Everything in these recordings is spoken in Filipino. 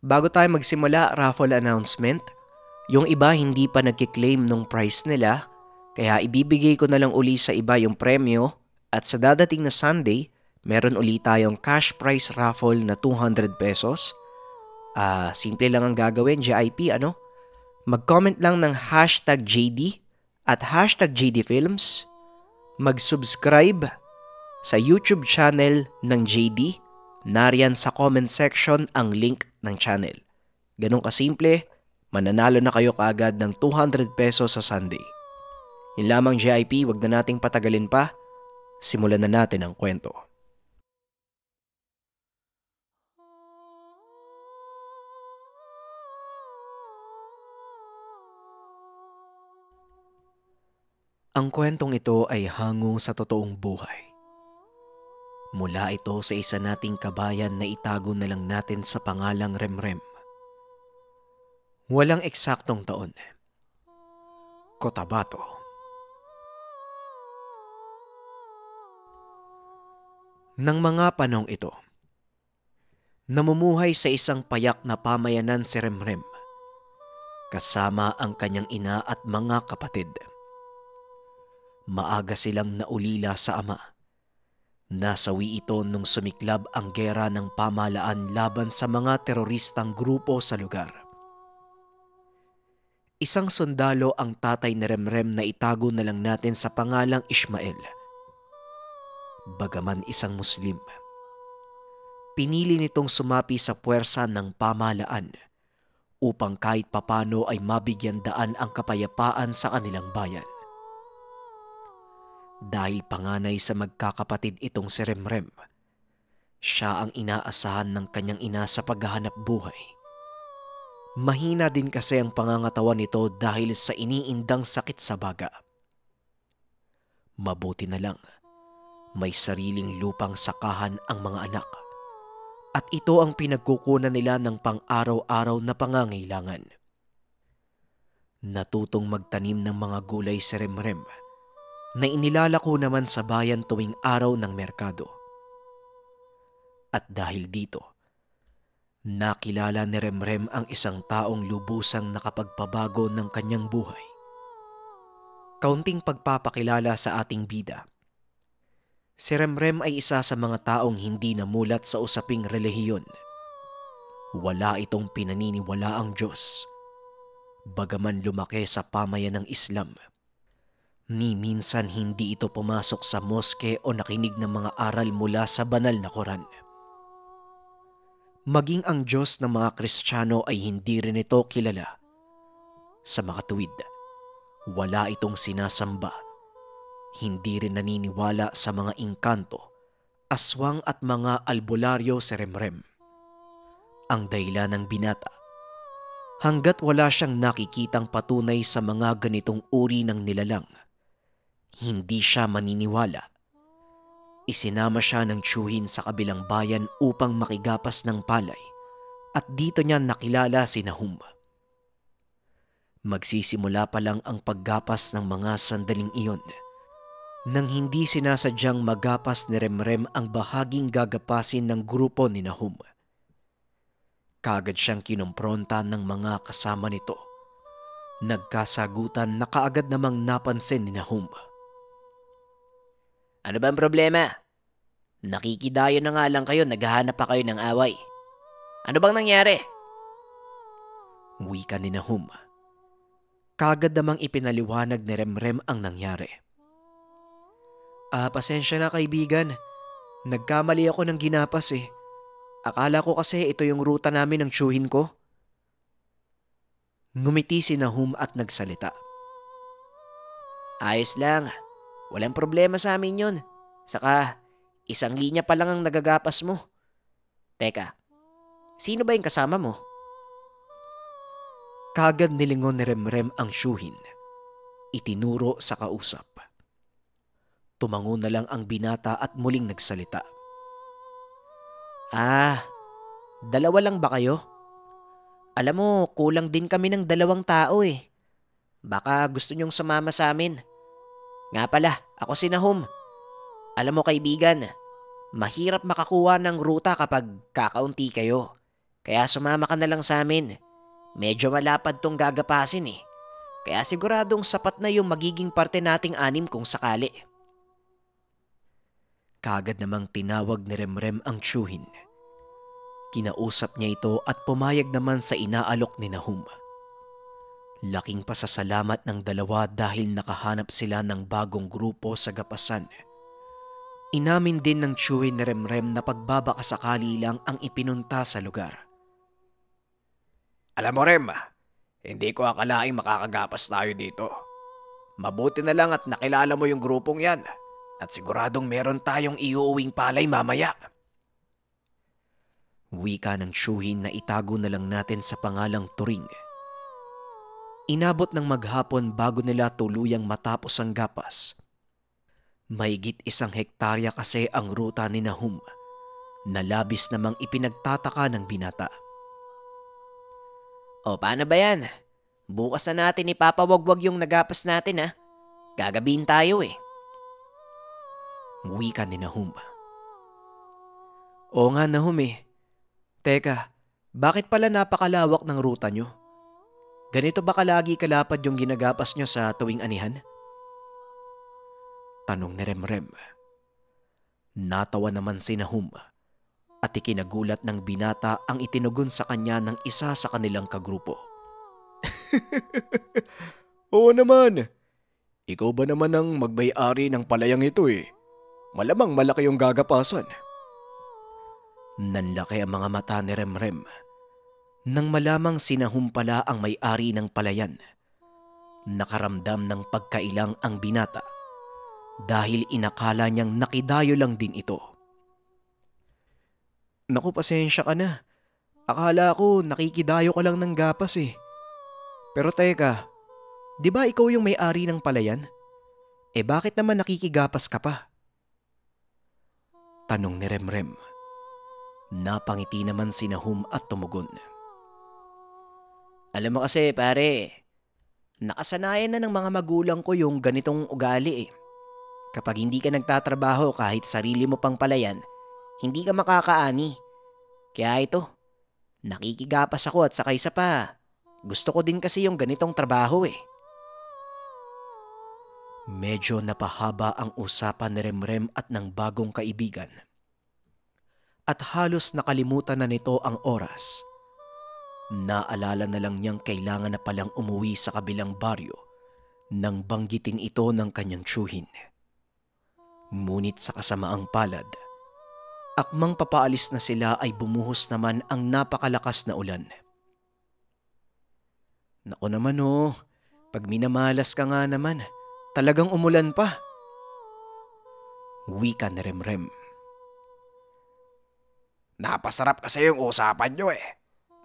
Bago tayo magsimula, raffle announcement. Yung iba hindi pa nagkiklaim ng price nila, kaya ibibigay ko na lang uli sa iba yung premyo at sa dadating na Sunday, meron uli tayong cash prize raffle na 200 pesos. Simple lang ang gagawin, JIP, ano? Mag-comment lang ng hashtag JD at hashtag JD Films. Mag-subscribe sa YouTube channel ng JD. Nariyan sa comment section ang link ng channel. Ganun kasimple, mananalo na kayo kaagad ng 200 pesos sa Sunday. Yun lamang JIP, wag na nating patagalin pa. Simulan na natin ang kwento. Ang kwentong ito ay hango sa totoong buhay. Mula ito sa isa nating kabayan na itago na lang natin sa pangalang Remrem. Walang eksaktong taon. Cotabato. Nang mga panong ito, namumuhay sa isang payak na pamayanan si Remrem, kasama ang kanyang ina at mga kapatid. Maaga silang naulila sa ama. Nasawi ito nung sumiklab ang gera ng pamahalaan laban sa mga teroristang grupo sa lugar. Isang sundalo ang tatay ni Remrem na itago na lang natin sa pangalang Ismael. Bagaman isang Muslim, pinili nitong sumapi sa puwersa ng pamahalaan upang kahit papano ay mabigyan daan ang kapayapaan sa kanilang bayan. Dahil panganay sa magkakapatid itong si Remrem, siya ang inaasahan ng kanyang ina sa paghahanap buhay. Mahina din kasi ang pangangatawan nito dahil sa iniindang sakit sa baga. Mabuti na lang, may sariling lupang sakahan ang mga anak at ito ang pinagkukunan nila ng pang-araw-araw na pangangailangan. Natutong magtanim ng mga gulay si Remrem na inilalako naman sa bayan tuwing araw ng merkado. At dahil dito, nakilala ni Remrem ang isang taong lubusang nakapagpabago ng kanyang buhay. Kaunting pagpapakilala sa ating bida. Si Remrem ay isa sa mga taong hindi namulat sa usaping relihiyon. Wala itong pinaniniwala ang Diyos. Bagaman lumaki sa pamayanang Islam, ni minsan hindi ito pumasok sa moske o nakinig ng mga aral mula sa banal na Quran. Maging ang Diyos ng mga Kristiyano ay hindi rin ito kilala. Sa makatuwid, wala itong sinasamba. Hindi rin naniniwala sa mga engkanto, aswang at mga albularyo si Remrem. Ang dahilan ng binata, hanggat wala siyang nakikitang patunay sa mga ganitong uri ng nilalang, hindi siya maniniwala. Isinama siya ng tiyuhin sa kabilang bayan upang makigapas ng palay at dito niya nakilala si Nahum. Magsisimula pa lang ang paggapas ng mga sandaling iyon nang hindi sinasadyang magapas ni Remrem ang bahaging gagapasin ng grupo ni Nahum. Kaagad siyang kinompronta ng mga kasama nito. Nagkasagutan na kaagad namang napansin ni Nahum. Ano ba ang problema? Nakikidayo na nga lang kayo, naghahanap pa kayo ng away. Ano bang nangyari? Wika ni Nahum. Kaagad namang ipinaliwanag ni Remrem ang nangyari. Pasensya na kaibigan. Nagkamali ako ng ginapas eh. Akala ko kasi ito yung ruta namin ng tiyuhin ko. Ngumiti si Nahum at nagsalita. Ayos lang. Walang problema sa amin yun. Saka, isang linya pa lang ang nagagapas mo. Teka, sino ba yung kasama mo? Kagad nilingon ni Remrem ang tiyuhin. Itinuro sa kausap. Tumango na lang ang binata at muling nagsalita. Dalawa lang ba kayo? Alam mo, kulang din kami ng 2 tao eh. Baka gusto nyong sumama sa amin. Nga pala, ako si Nahum. Alam mo kaibigan, mahirap makakuha ng ruta kapag kakaunti kayo. Kaya sumama ka na lang sa amin. Medyo malapad tong gagapasin eh. Kaya siguradong sapat na yung magiging parte nating 6 kung sakali. Kagad namang tinawag ni Remrem ang tiyuhin. Kinausap niya ito at pumayag naman sa inaalok ni Nahum. Laking pasasalamat ng dalawa dahil nakahanap sila ng bagong grupo sa gapasan. Inamin din ng tiyuhin ni Remrem na pagbabakasakali lang ang ipinunta sa lugar. Alam mo Rem, hindi ko akalaing makakagapas tayo dito. Mabuti na lang at nakilala mo yung grupong yan at siguradong meron tayong iuuwing palay mamaya. Wika ng tiyuhin na itago na lang natin sa pangalang Turing. Inabot ng maghapon bago nila tuluyang matapos ang gapas. Mahigit 1 hektarya kasi ang ruta ni Nahum na labis namang ipinagtataka ng binata. O paano ba yan? Bukas na natin ipapawagwag yung nagapas natin ha. Gagabihin tayo eh. Wika ni Nahum. Oo nga Nahum eh. Teka, bakit pala napakalawak ng ruta nyo? Ganito ba kalagi kalapad yung ginagapas nyo sa tuwing anihan? Tanong ni Remrem. Natawa naman si Nahum at ikinagulat ng binata ang itinugon sa kanya ng isa sa kanilang kagrupo. Oo naman. Ikaw ba naman ang magmay-ari ng palayang ito eh? Malamang malaki yung gagapasan. Nanlaki ang mga mata ni Remrem nang malamang si Nahum pala ang may-ari ng palayan. Nakaramdam ng pagkailang ang binata dahil inakala niyang nakidayo lang din ito. Naku, pasensya ka na. Akala ko nakikidayo ka lang ng gapas eh. Pero teka, di ba ikaw yung may-ari ng palayan? Eh bakit naman nakikigapas ka pa? Tanong ni Remrem. Napangiti naman si Nahum at tumugon. Alam mo kasi pare, nakasanayan na ng mga magulang ko yung ganitong ugali eh. Kapag hindi ka nagtatrabaho kahit sarili mo pang palayan, hindi ka makakaani. Kaya ito, nakikigapas ako at saka isa pa. Gusto ko din kasi yung ganitong trabaho eh. Medyo napahaba ang usapan ni Remrem at ng bagong kaibigan. At halos nakalimutan na nito ang oras. Naalala na lang niyang kailangan na palang umuwi sa kabilang baryo nang banggitin ito ng kanyang tiyuhin. Ngunit sa kasamaang palad, akmang papaalis na sila ay bumuhos naman ang napakalakas na ulan. Naku naman oh, pag minamalas ka nga naman, talagang umulan pa. Wika ni Remrem. Napasarap kasi yung usapan nyo eh.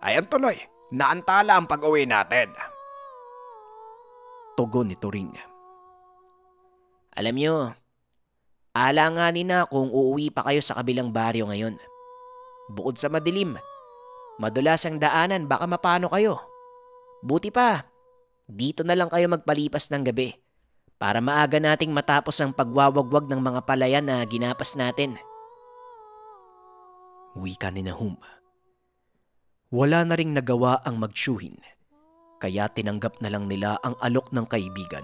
Ayan tuloy, naantala ang pag-uwi natin. Tugon ni Turing. Alam nyo, alanganin na kung uuwi pa kayo sa kabilang baryo ngayon. Bukod sa madilim, madulas ang daanan, baka mapano kayo. Buti pa, dito na lang kayo magpalipas ng gabi para maaga nating matapos ang pagwawagwag ng mga palayan na ginapas natin. Wika ni Nahum. Wala na ring nagawa ang magtiyuhin, kaya tinanggap na lang nila ang alok ng kaibigan.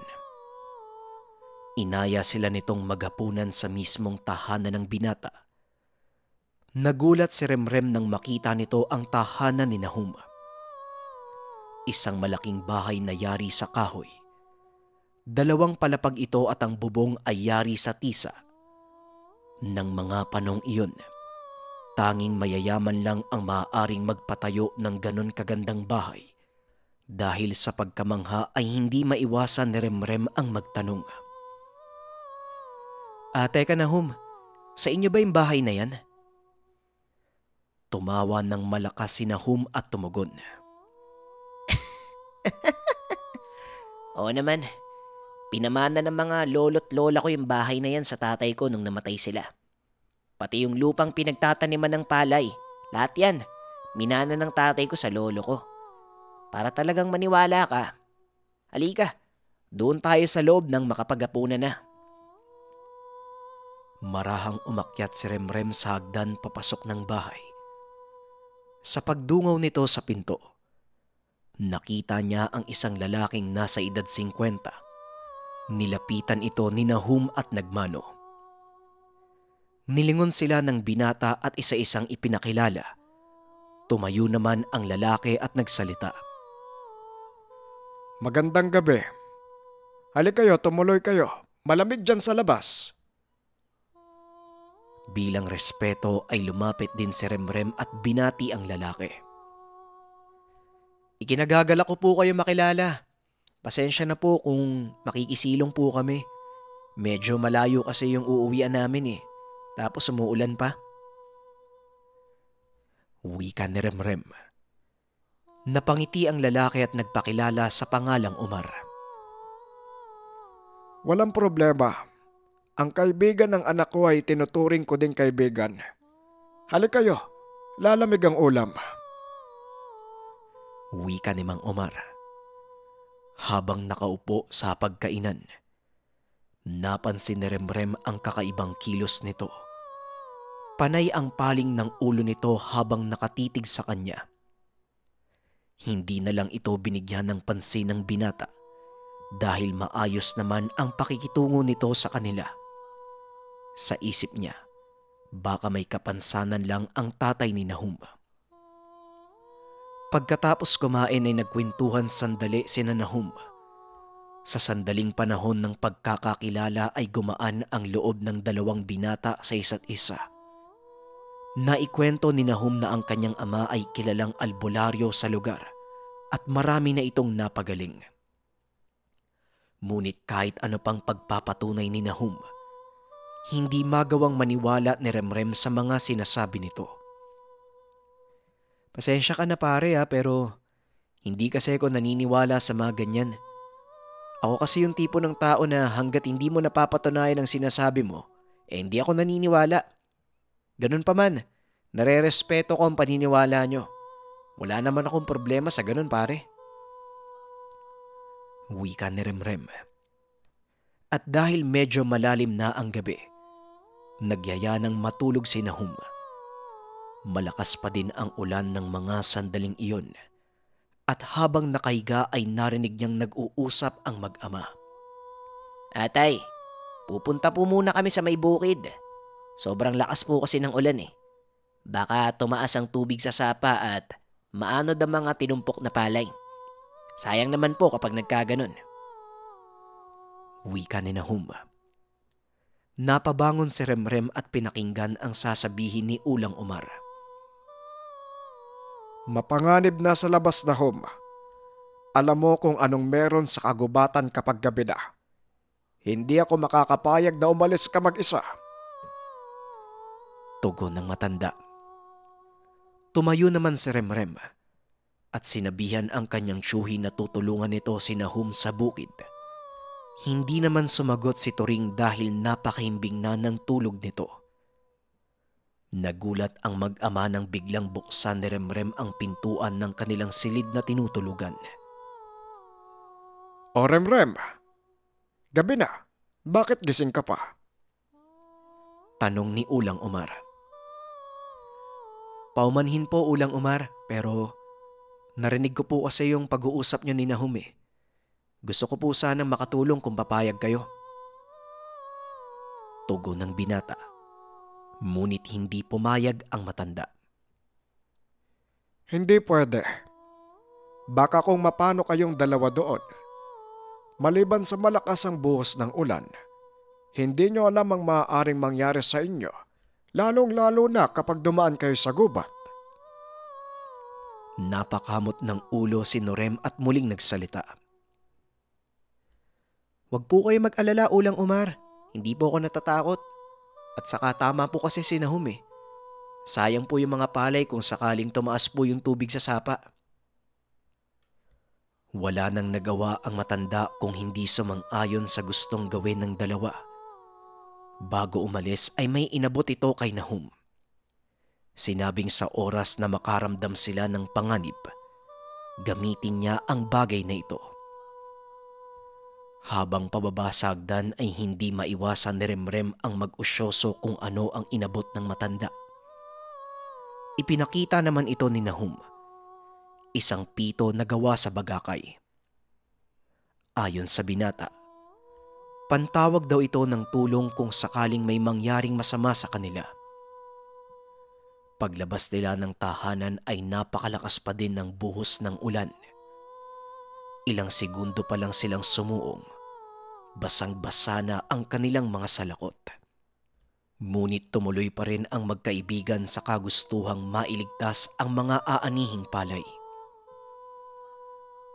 Inaya sila nitong maghapunan sa mismong tahanan ng binata. Nagulat si Remrem nang makita nito ang tahanan ni Nahum. Isang malaking bahay na yari sa kahoy. 2 palapag ito at ang bubong ay yari sa tisa. Nang mga panong iyon, tanging mayayaman lang ang maaaring magpatayo ng ganon kagandang bahay. Dahil sa pagkamangha ay hindi maiwasan ni Remrem ang magtanong. Teka Nahum, sa inyo ba yung bahay na yan? Tumawa ng malakas si Nahum at tumugon. Oo naman, pinamana ng mga lolo't lola ko yung bahay na yan sa tatay ko nung namatay sila. Pati yung lupang pinagtataniman ng palay, lahat yan, minana ng tatay ko sa lolo ko. Para talagang maniwala ka. Halika, doon tayo sa loob nang makapaghapunan na. Marahang umakyat si Remrem sa hagdan papasok ng bahay. Sa pagdungaw nito sa pinto, nakita niya ang isang lalaking nasa edad 50. Nilapitan ito ni Nahum at nagmano. Nilingon sila ng binata at isa-isang ipinakilala. Tumayo naman ang lalaki at nagsalita. Magandang gabi. Halika kayo, tumuloy kayo. Malamig dyan sa labas. Bilang respeto ay lumapit din si Remrem at binati ang lalaki. Ikinagagala ko po kayo makilala. Pasensya na po kung makikisilong po kami. Medyo malayo kasi yung uuwian namin eh. Tapos umuulan pa. Wika ni Remrem. Napangiti ang lalaki at nagpakilala sa pangalang Omar. Walang problema. Ang kaibigan ng anak ko ay tinuturing ko din kaibigan. Halika kayo, lalamig ang ulam. Wika ni Mang Omar. Habang nakaupo sa pagkainan, napansin ni Remrem ang kakaibang kilos nito. Panay ang paling ng ulo nito habang nakatitig sa kanya. Hindi na lang ito binigyan ng pansin ng binata dahil maayos naman ang pakikitungo nito sa kanila. Sa isip niya, baka may kapansanan lang ang tatay ni Nahum. Pagkatapos kumain ay nagkwentuhan sandali sina Nahum. Sa sandaling panahon ng pagkakakilala ay gumaan ang loob ng dalawang binata sa isa't isa. Naikwento ni Nahum na ang kanyang ama ay kilalang albularyo sa lugar at marami na itong napagaling. Ngunit kahit ano pang pagpapatunay ni Nahum, hindi magawang maniwala ni Remrem sa mga sinasabi nito. Pasensya ka na pare pero hindi kasi ako naniniwala sa mga ganyan. Ako kasi yung tipo ng tao na hanggat hindi mo napapatunayan ang sinasabi mo, hindi ako naniniwala. Ganun pa man, nare-respeto ko ang paniniwala nyo. Wala naman akong problema sa ganun pare. Wika ni Remrem. At dahil medyo malalim na ang gabi, nagyaya ng matulog si Nahum. Malakas pa din ang ulan ng mga sandaling iyon at habang nakahiga ay narinig niyang nag-uusap ang mag-ama. Atay, pupunta po muna kami sa may bukid. Sobrang lakas po kasi ng ulan eh. Baka tumaas ang tubig sa sapa at maanod ang mga tinumpok na palay. Sayang naman po kapag nagkaganon. Wika ni Nahum. Napabangon si Remrem at pinakinggan ang sasabihin ni Ulang Omar. Mapanganib na sa labas, Nahum. Alam mo kung anong meron sa kagubatan kapag gabi na. Hindi ako makakapayag na umalis ka mag-isa. Tugon ng matanda. Tumayo naman si Remrem at sinabihan ang kanyang tiyuhi na tutulungan nito si Nahum sa bukid. Hindi naman sumagot si Turing dahil napakahimbing na ng tulog nito. Nagulat ang mag-ama nang biglang buksan ni Remrem ang pintuan ng kanilang silid na tinutulugan. O Remrem, gabi na. Bakit gising ka pa? Tanong ni Ulang Omar. Paumanhin po Ulang Omar, pero narinig ko po kasi yung pag-uusap niyo ni Nahum eh. Gusto ko po sanang makatulong kung papayag kayo. Tugon ng binata. Ngunit hindi pumayag ang matanda. Hindi pwede. Baka kung mapano kayong dalawa doon. Maliban sa malakas ang buhos ng ulan, hindi nyo alam ang maaaring mangyari sa inyo, lalong-lalo na kapag dumaan kayo sa gubat. Napakamot ng ulo si Norem at muling nagsalita. Huwag po kayo mag-alala Ulang Omar, hindi po ako natatakot. At saka tama po kasi si Nahum eh. Sayang po yung mga palay kung sakaling tumaas po yung tubig sa sapa. Wala nang nagawa ang matanda kung hindi sumang-ayon sa gustong gawin ng dalawa. Bago umalis ay may inabot ito kay Nahum. Sinabing sa oras na makaramdam sila ng panganib, gamitin niya ang bagay na ito. Habang pababa sa hagdan ay hindi maiwasan ni Remrem ang mag-usyoso kung ano ang inabot ng matanda. Ipinakita naman ito ni Nahum, isang pito na gawa sa bagakay. Ayon sa binata, pantawag daw ito ng tulong kung sakaling may mangyaring masama sa kanila. Paglabas nila ng tahanan ay napakalakas pa din ng buhos ng ulan. Ilang segundo pa lang silang sumuong, basang-basa na ang kanilang mga salakot. Ngunit tumuloy pa rin ang magkaibigan sa kagustuhang mailigtas ang mga aanihing palay.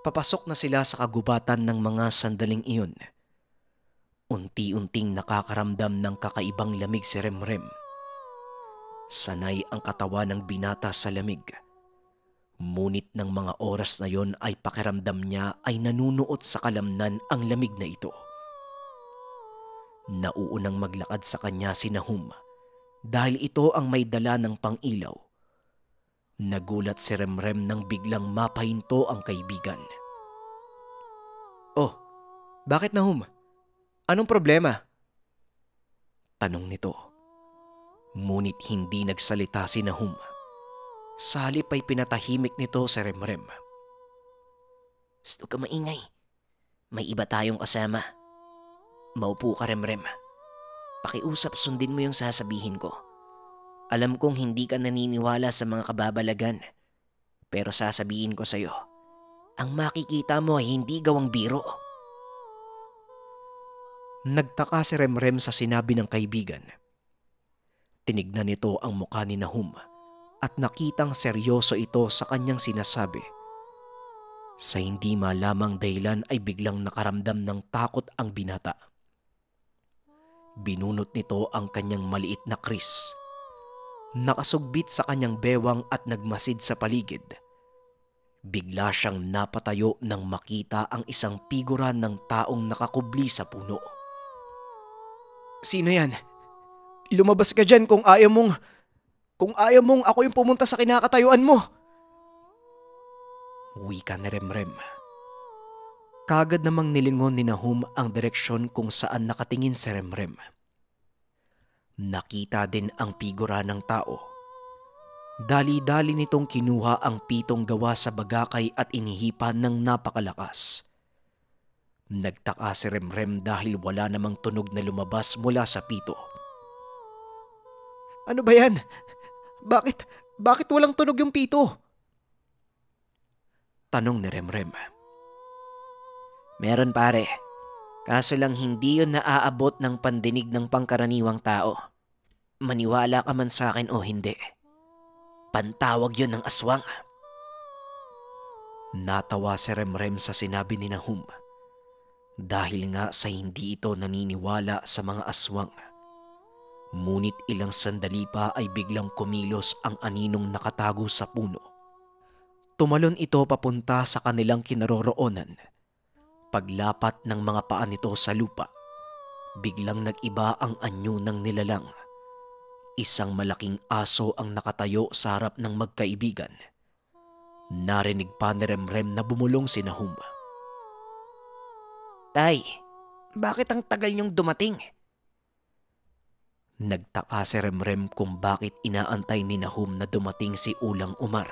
Papasok na sila sa kagubatan ng mga sandaling iyon. Unti-unting nakakaramdam ng kakaibang lamig si Remrem. Sanay ang katawan ng binata sa lamig. Ngunit ng mga oras na yon ay pakiramdam niya ay nanunuot sa kalamnan ang lamig na ito. Nauunang maglakad sa kanya si Nahum dahil ito ang may dala ng pang-ilaw. Nagulat si Remrem nang biglang mapahinto ang kaibigan. "Oh, bakit Nahum? Anong problema?" tanong nito. Ngunit hindi nagsalita si Nahum. Sa halip ay pinatahimik nito si Remrem. "Gusto ka maingay. May iba tayong kasama. Maupo ka, Remrem. Pakiusap, sundin mo yung sasabihin ko. Alam kong hindi ka naniniwala sa mga kababalagan. Pero sasabihin ko sa'yo, ang makikita mo ay hindi gawang biro." Nagtaka si Remrem sa sinabi ng kaibigan. Tinignan nito ang mukha ni Nahum at nakitang seryoso ito sa kanyang sinasabi. Sa hindi malamang dahilan ay biglang nakaramdam ng takot ang binata. Binunot nito ang kanyang maliit na kris. Nakasugbit sa kanyang bewang at nagmasid sa paligid. Bigla siyang napatayo nang makita ang isang figura ng taong nakakubli sa puno. "Sino yan? Lumabas ka dyan kung ayaw mong ako yung pumunta sa kinakatayuan mo." Wika ni Remrem. Kagad namang nilingon ni Nahum ang direksyon kung saan nakatingin si Remrem. Nakita din ang figura ng tao. Dali-dali nitong kinuha ang pitong gawa sa bagakay at inihipan ng napakalakas. Nagtaka si Remrem dahil wala namang tunog na lumabas mula sa pito. "Ano ba yan? Bakit walang tunog yung pito?" tanong ni Remrem. "Meron, pare. Kaso lang hindi yun naaabot ng pandinig ng pangkaraniwang tao. Maniwala ka man sa akin o hindi. Pantawag yun ng aswang." Natawa si Remrem sa sinabi ni Nahum. Dahil nga sa hindi ito naniniwala sa mga aswang. Ngunit ilang sandali pa ay biglang kumilos ang aninong nakatago sa puno. Tumalon ito papunta sa kanilang kinaroroonan. Paglapat ng mga paa nito sa lupa, biglang nag-iba ang anyo ng nilalang. Isang malaking aso ang nakatayo sa harap ng magkaibigan. Narinig pa ni Remrem na bumulong si Nahum. "Tay, bakit ang tagal niyong dumating?" Nagtaka si Remrem kung bakit inaantay ni Nahum na dumating si Ulang Umar.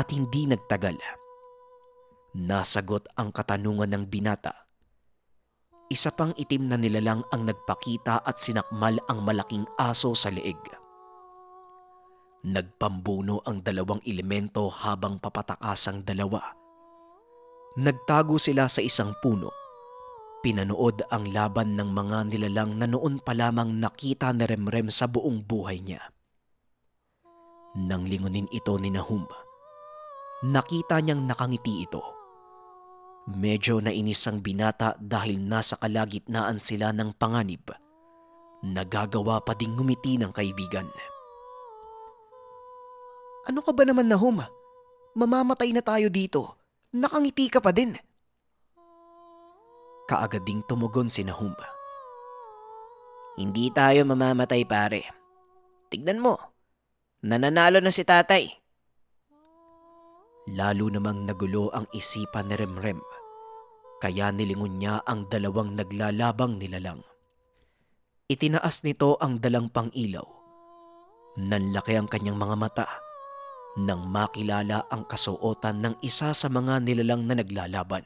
At hindi nagtagal. Nasagot ang katanungan ng binata. Isa pang itim na nilalang ang nagpakita at sinakmal ang malaking aso sa leeg. Nagpambuno ang dalawang elemento habang papatakas ang dalawa. Nagtago sila sa isang puno. Pinanood ang laban ng mga nilalang na noon pa lamang nakita ni Remrem sa buong buhay niya. Nang lingunin ito ni Nahum, nakita niyang nakangiti ito. Medyo nainis ang binata dahil nasa kalagitnaan sila ng panganib. Nagagawa pa ding ngumiti ng kaibigan. "Ano ka ba naman, Nahum? Mamamatay na tayo dito. Nakangiti ka pa din." Kaagad ding tumugon si Nahum. "Hindi tayo mamamatay, pare. Tignan mo, nananalo na si tatay." Lalo namang nagulo ang isipan ni Remrem, kaya nilingon niya ang dalawang naglalabang nilalang. Itinaas nito ang dalang pang ilaw. Nanlaki ang kanyang mga mata nang makilala ang kasuotan ng isa sa mga nilalang na naglalaban.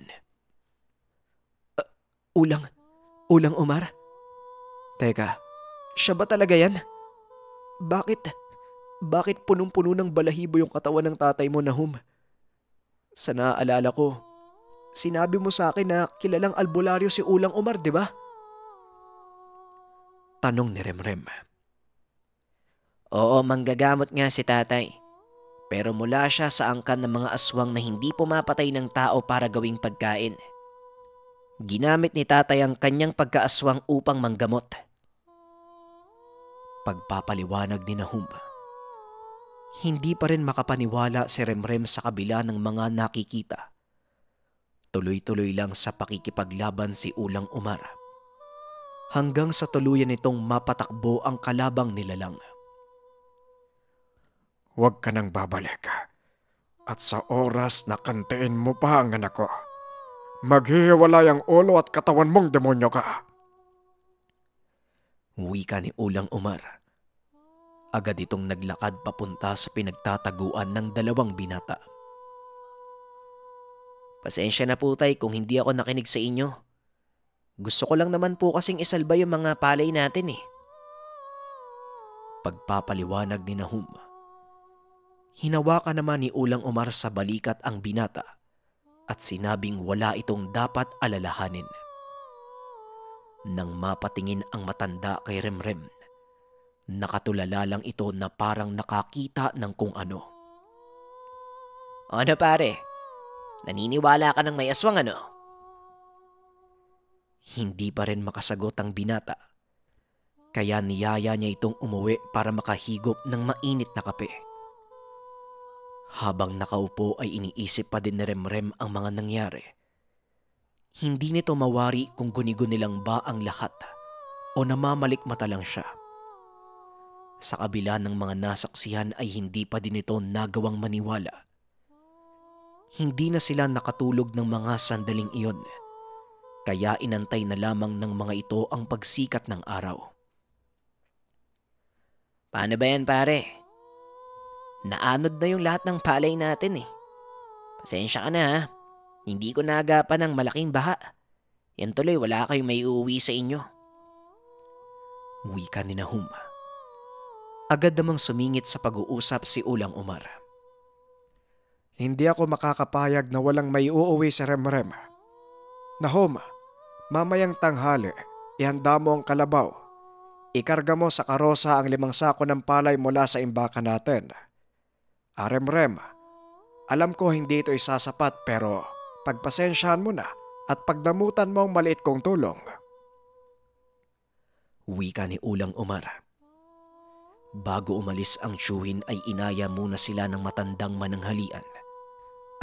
Ulang Umar? Teka, siya ba talaga yan? Bakit punong-puno ng balahibo yung katawan ng tatay mo, Nahum? Sa naaalala ko, sinabi mo sa akin na kilalang albularyo si Ulang Umar, di ba? Tanong ni Remrem. Oo, manggagamot nga si tatay. Pero mula siya sa angkan ng mga aswang na hindi pumapatay ng tao para gawing pagkain. Ginamit ni tatay ang kanyang pagkaaswang upang manggamot. Pagpapaliwanag ni Nahum. Hindi pa rin makapaniwala si Remrem sa kabila ng mga nakikita. Tuloy-tuloy lang sa pakikipaglaban si Ulang Umar. Hanggang sa tuluyan nitong mapatakbo ang kalabang nilalang. Huwag ka nang babalik. At sa oras na kantiin mo pa ang anak ko, maghihiwalay ang ulo at katawan mong demonyo ka. Wika ni Ulang Umar. Agad itong naglakad papunta sa pinagtataguan ng dalawang binata. Pasensya na po tay kung hindi ako nakinig sa inyo. Gusto ko lang naman po kasing isalba yung mga palay natin eh. Pagpapaliwanag ni Nahum. Hinawakan naman ni Ulang Umar sa balikat ang binata at sinabing wala itong dapat alalahanin. Nang mapatingin ang matanda kay Remrem, nakatulala lang ito na parang nakakita ng kung ano. Ano pare? Naniniwala ka ng may aswang ano? Hindi pa rin makasagot ang binata, kaya niyaya niya itong umuwi para makahigop ng mainit na kape. Habang nakaupo ay iniisip pa din ni Remrem ang mga nangyari. Hindi nito mawari kung guni-guni lang ba ang lahat o namamalikmata lang siya. Sa kabila ng mga nasaksihan ay hindi pa din ito nagawang maniwala. Hindi na sila nakatulog ng mga sandaling iyon, kaya inantay na lamang ng mga ito ang pagsikat ng araw. Paano ba yan pare? Naanod na yung lahat ng palay natin eh. Pasensya ka na ha. Hindi ko naagapan ng malaking baha. Yan tuloy wala kayong may uuwi sa inyo. Wika ni Nahum. Agad namang sumingit sa pag-uusap si Ulang Umar. Hindi ako makakapayag na walang may uuwi sa Remrem. Nahum, mamayang tanghali, ihanda mo ang kalabaw. Ikarga mo sa karosa ang 5 sako ng palay mula sa imbakan natin. Remrem, alam ko hindi ito isasapat pero pagpasensyahan mo na at pagdamutan mo ang maliit kong tulong. Wika ni Ulang Umar. Bago umalis ang tiyuhin ay inaya muna sila ng matandang mananghalian.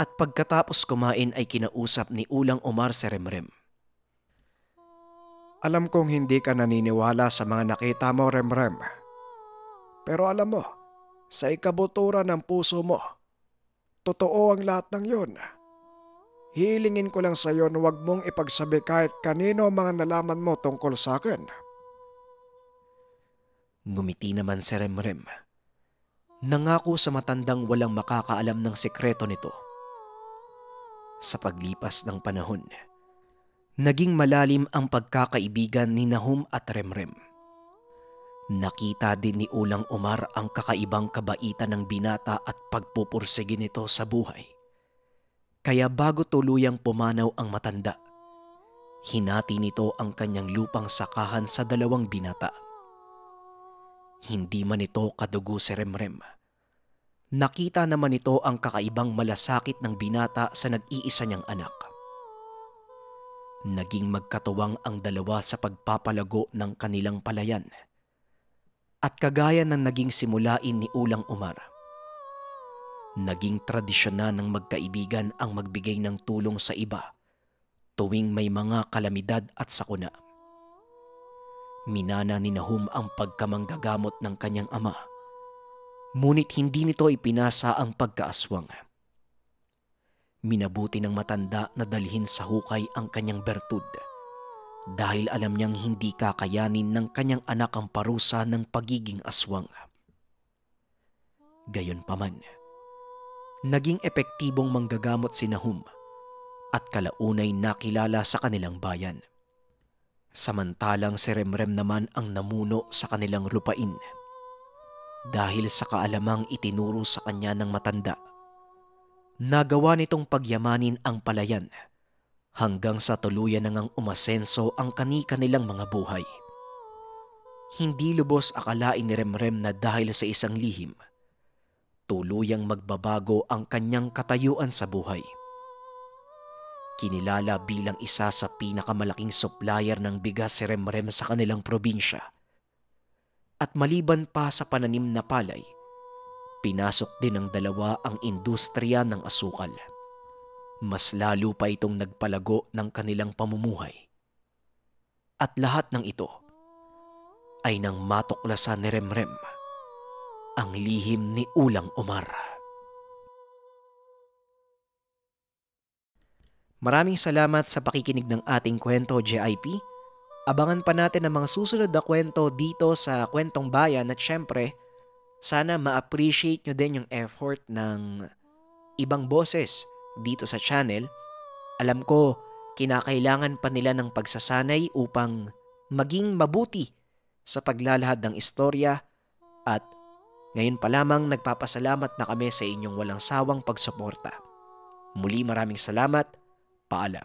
At pagkatapos kumain ay kinausap ni Ulang Umar si Remrem. Alam kong hindi ka naniniwala sa mga nakita mo, Remrem. Pero alam mo, sa ikabuturan ng puso mo, totoo ang lahat ng yun. Hilingin ko lang sa iyo na huwag mong ipagsabi kahit kanino ang mga nalaman mo tungkol sa akin. Ngumiti naman si Remrem. Nangako sa matandang walang makakaalam ng sekreto nito. Sa paglipas ng panahon, naging malalim ang pagkakaibigan ni Nahum at Remrem. Nakita din ni Ulang Umar ang kakaibang kabaitan ng binata at pagpupursige nito sa buhay. Kaya bago tuluyang pumanaw ang matanda, hinati nito ang kanyang lupang sakahan sa 2 binata. Hindi man ito kadugo si Remrem. Nakita naman ito ang kakaibang malasakit ng binata sa nag-iisa niyang anak. Naging magkatuwang ang dalawa sa pagpapalago ng kanilang palayan. At kagaya ng naging simulain ni Ulang Umar, naging tradisyon na ng magkaibigan ang magbigay ng tulong sa iba tuwing may mga kalamidad at sakuna. Minana ni Nahum ang pagkamanggagamot ng kanyang ama, ngunit hindi nito ipinasa ang pagkaaswang. Minabuti ng matanda na dalhin sa hukay ang kanyang bertud dahil alam niyang hindi kakayanin ng kanyang anak ang parusa ng pagiging aswang. Gayunpaman, naging epektibong manggagamot si Nahum at kalaunay nakilala sa kanilang bayan. Samantalang si Remrem naman ang namuno sa kanilang lupain. Dahil sa kaalamang itinuro sa kanya ng matanda, nagawa nitong pagyamanin ang palayan hanggang sa tuluyan na ngang umasenso ang kani-kanilang mga buhay. Hindi lubos akalain ni Remrem na dahil sa isang lihim, tuluyang magbabago ang kanyang katayuan sa buhay. Kinilala bilang isa sa pinakamalaking supplier ng bigas si Remrem sa kanilang probinsya. At maliban pa sa pananim na palay, pinasok din ng dalawa ang industriya ng asukal. Mas lalo pa itong nagpalago ng kanilang pamumuhay. At lahat ng ito ay nang matuklasan ni Remrem ang lihim ni Ulang Omar. Maraming salamat sa pakikinig ng ating kwento, JIP. Abangan pa natin ang mga susunod na kwento dito sa Kwentong Bayan at syempre, sana ma-appreciate nyo din yung effort ng ibang boses dito sa channel. Alam ko, kinakailangan pa nila ng pagsasanay upang maging mabuti sa paglalahad ng istorya at ngayon pa lamang nagpapasalamat na kami sa inyong walang sawang pagsuporta. Muli maraming salamat. Paalam.